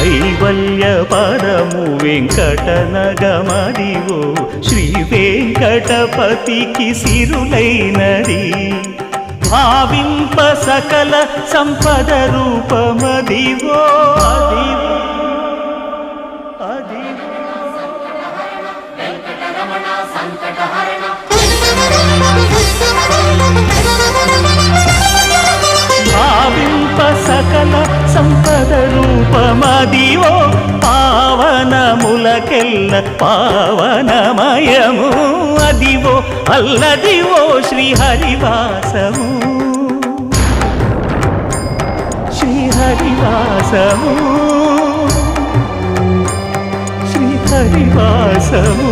కైవల్య పదము వెంకటనగమదివో శ్రీ వెంకటపతికి సిరులైనది భావింప సకల సంపద రూపమదివో అదివో అదివో భావింప సకల సంపద రూపమదివో పావనములకెల్ల పావనమయము అదివో అల్లదివో శ్రీహరివాసము శ్రీహరివాసము శ్రీహరివాసము